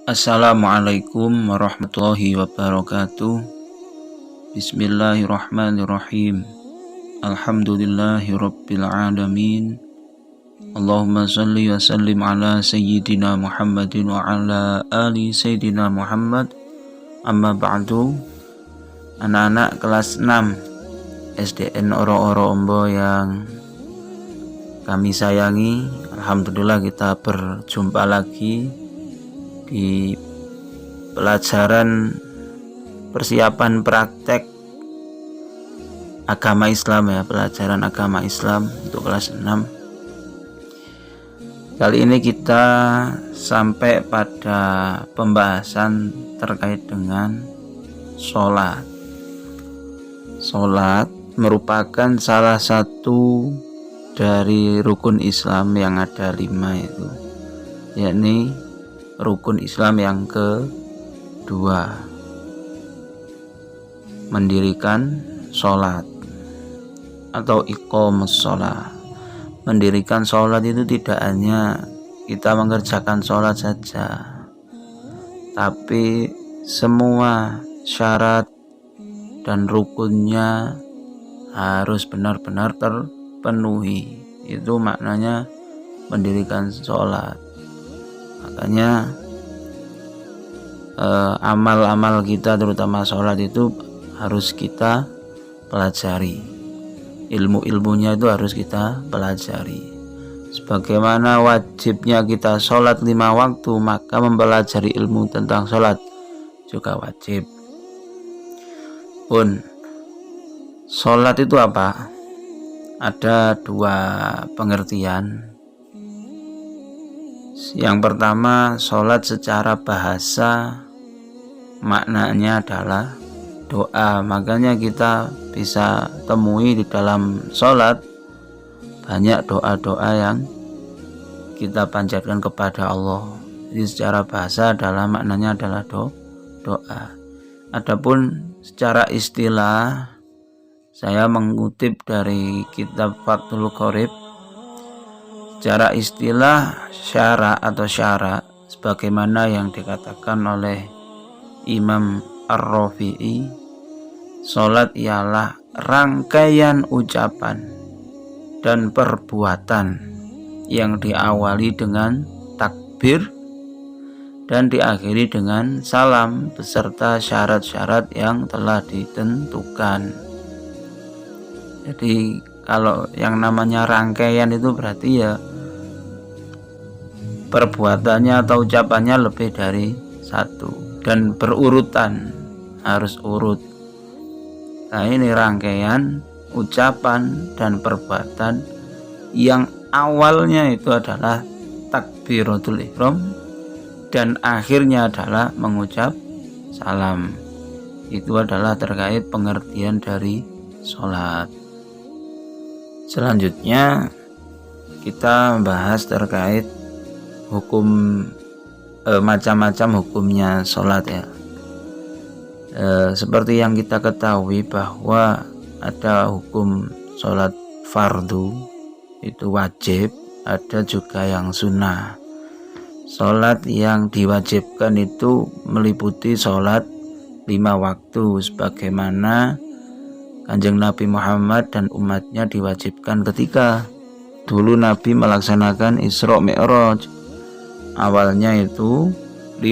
Assalamualaikum warahmatullahi wabarakatuh. Bismillahirrahmanirrahim. Alhamdulillahi rabbil alamin. Allahumma salli wa sallim ala sayyidina Muhammadin wa ala ali sayyidina Muhammad. Amma ba'du. Anak-anak kelas 6 SDN Oro-Oro Ombo yang kami sayangi, alhamdulillah kita berjumpa lagi di pelajaran persiapan praktek agama Islam pelajaran agama Islam untuk kelas 6. Kali ini kita sampai pada pembahasan terkait dengan sholat. Sholat merupakan salah satu dari rukun Islam yang ada 5 itu, yakni rukun Islam yang kedua, mendirikan sholat atau iqamus sholat. Mendirikan sholat itu tidak hanya kita mengerjakan sholat saja, tapi semua syarat dan rukunnya harus benar-benar terpenuhi. Itu maknanya mendirikan sholat. Makanya amal-amal kita terutama sholat itu harus kita pelajari, ilmu-ilmunya itu harus kita pelajari. Sebagaimana wajibnya kita sholat 5 waktu, maka mempelajari ilmu tentang sholat juga wajib. Pun sholat itu apa? Ada 2 pengertian. Yang pertama, sholat secara bahasa maknanya adalah doa. Makanya kita bisa temui di dalam sholat banyak doa-doa yang kita panjatkan kepada Allah. Jadi secara bahasa adalah maknanya adalah doa. Adapun secara istilah, saya mengutip dari kitab Fathul Qorib. Secara istilah syara atau syara, sebagaimana yang dikatakan oleh Imam Ar-Rafi'i, sholat ialah rangkaian ucapan dan perbuatan yang diawali dengan takbir dan diakhiri dengan salam beserta syarat-syarat yang telah ditentukan. Jadi kalau yang namanya rangkaian itu berarti ya perbuatannya atau ucapannya lebih dari 1 dan berurutan, harus urut. Nah, ini rangkaian ucapan dan perbuatan yang awalnya itu adalah takbiratul ihram dan akhirnya adalah mengucap salam. Itu adalah terkait pengertian dari sholat. Selanjutnya kita membahas terkait hukum macam-macam hukumnya sholat ya. Seperti yang kita ketahui bahwa ada hukum sholat fardu, itu wajib, ada juga yang sunnah. Sholat yang diwajibkan itu meliputi sholat 5 waktu, sebagaimana Kanjeng Nabi Muhammad dan umatnya diwajibkan ketika dulu Nabi melaksanakan Isra Mi'raj. Awalnya itu 50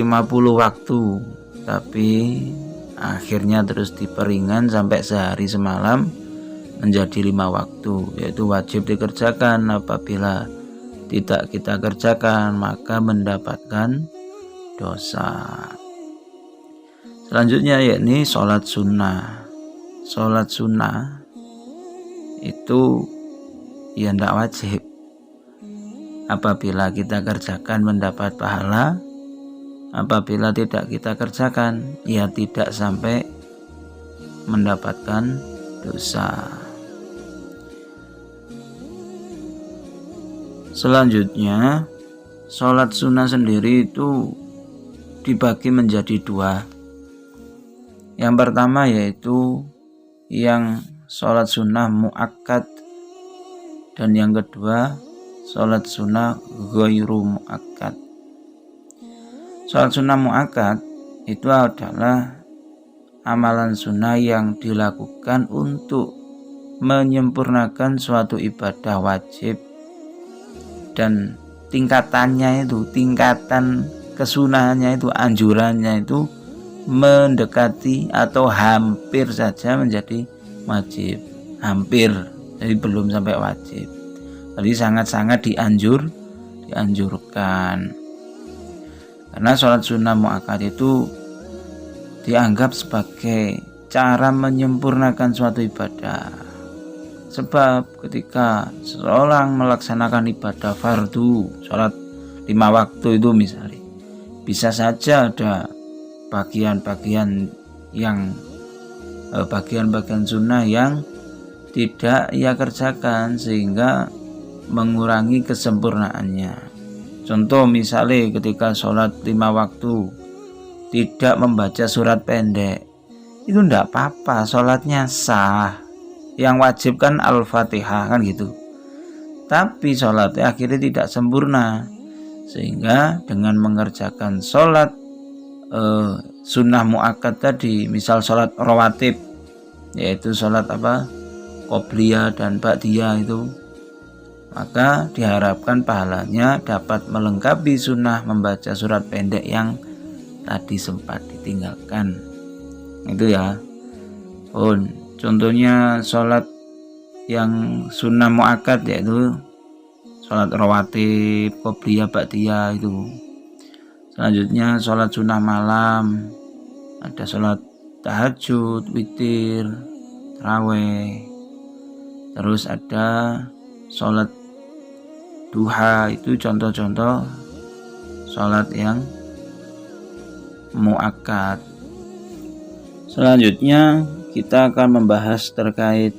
waktu, tapi akhirnya terus diperingan sampai sehari semalam menjadi 5 waktu, yaitu wajib dikerjakan. Apabila tidak kita kerjakan maka mendapatkan dosa. Selanjutnya yakni sholat sunnah. Sholat sunnah itu ya tidak wajib. Apabila kita kerjakan mendapat pahala, apabila tidak kita kerjakan ya tidak sampai mendapatkan dosa. Selanjutnya, sholat sunnah sendiri itu dibagi menjadi 2. Yang pertama yaitu yang sholat sunnah muakkad, dan yang kedua sholat sunnah ghairu muakkad. Sholat sunnah muakkad itu adalah amalan sunnah yang dilakukan untuk menyempurnakan suatu ibadah wajib, dan tingkatan kesunahannya itu, anjurannya itu mendekati atau hampir saja menjadi wajib, hampir, jadi belum sampai wajib, jadi sangat-sangat dianjurkan. Karena sholat sunnah muakkad itu dianggap sebagai cara menyempurnakan suatu ibadah. Sebab ketika seorang melaksanakan ibadah fardu, sholat 5 waktu itu misalnya, bisa saja ada bagian-bagian sunnah yang tidak ia kerjakan sehingga mengurangi kesempurnaannya. Contoh misalnya ketika sholat 5 waktu tidak membaca surat pendek, itu tidak apa-apa, sholatnya sah. Yang wajib kan Al-Fatihah kan gitu, tapi sholatnya akhirnya tidak sempurna. Sehingga dengan mengerjakan sholat sunnah muakkad tadi, misal sholat rawatib, yaitu sholat qobliyah dan ba'diyah itu, maka diharapkan pahalanya dapat melengkapi sunnah membaca surat pendek yang tadi sempat ditinggalkan. Itu ya. Contohnya sholat yang sunnah muakkad yaitu sholat rawatib, qobliyah, ba'diyah itu. Selanjutnya sholat sunnah malam, ada sholat tahajud, witir, tarawih. Terus ada sholat duha, itu contoh-contoh sholat yang muakkad. Selanjutnya kita akan membahas terkait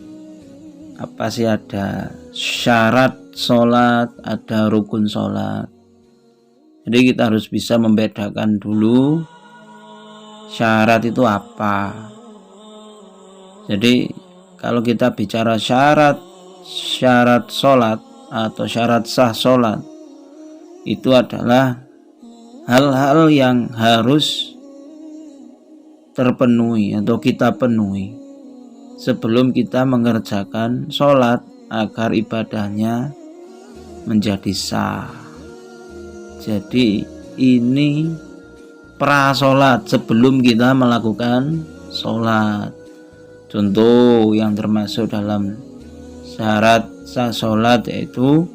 apa sih, ada syarat sholat, ada rukun sholat. Jadi kita harus bisa membedakan dulu syarat itu apa. Jadi kalau kita bicara syarat sholat atau syarat sah sholat, itu adalah hal-hal yang harus terpenuhi atau kita penuhi sebelum kita mengerjakan sholat agar ibadahnya menjadi sah. Jadi ini pra-sholat, sebelum kita melakukan sholat. Contoh yang termasuk dalam syarat sah sholat yaitu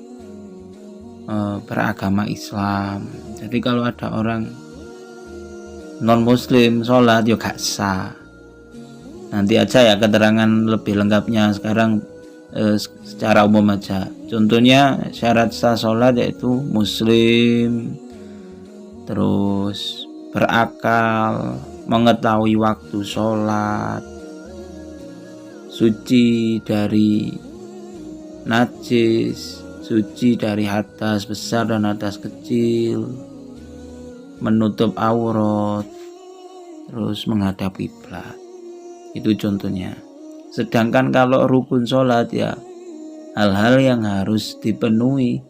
beragama Islam. Jadi kalau ada orang non muslim sholat ya gak sah. Nanti aja ya keterangan lebih lengkapnya, sekarang secara umum aja. Contohnya syarat sah sholat yaitu muslim, terus berakal, mengetahui waktu sholat, suci dari najis, suci dari hadas besar dan hadas kecil, menutup aurat, terus menghadap kiblat. Itu contohnya. Sedangkan kalau rukun sholat ya hal-hal yang harus dipenuhi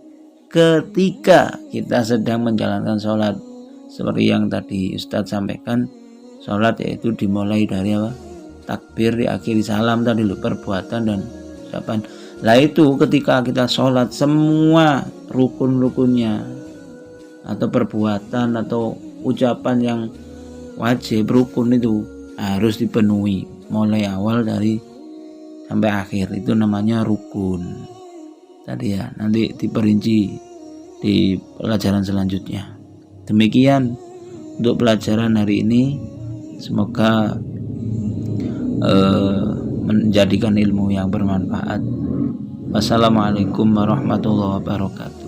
ketika kita sedang menjalankan sholat. Seperti yang tadi Ustadz sampaikan, sholat yaitu dimulai dari takbir, diakhiri salam tadi, perbuatan dan ucapan. Lah itu ketika kita sholat, semua rukun-rukunnya atau perbuatan atau ucapan yang wajib rukun itu harus dipenuhi mulai awal dari sampai akhir. Itu namanya rukun tadi ya, nanti diperinci di pelajaran selanjutnya. Demikian untuk pelajaran hari ini, semoga menjadikan ilmu yang bermanfaat. Wassalamualaikum warahmatullahi wabarakatuh.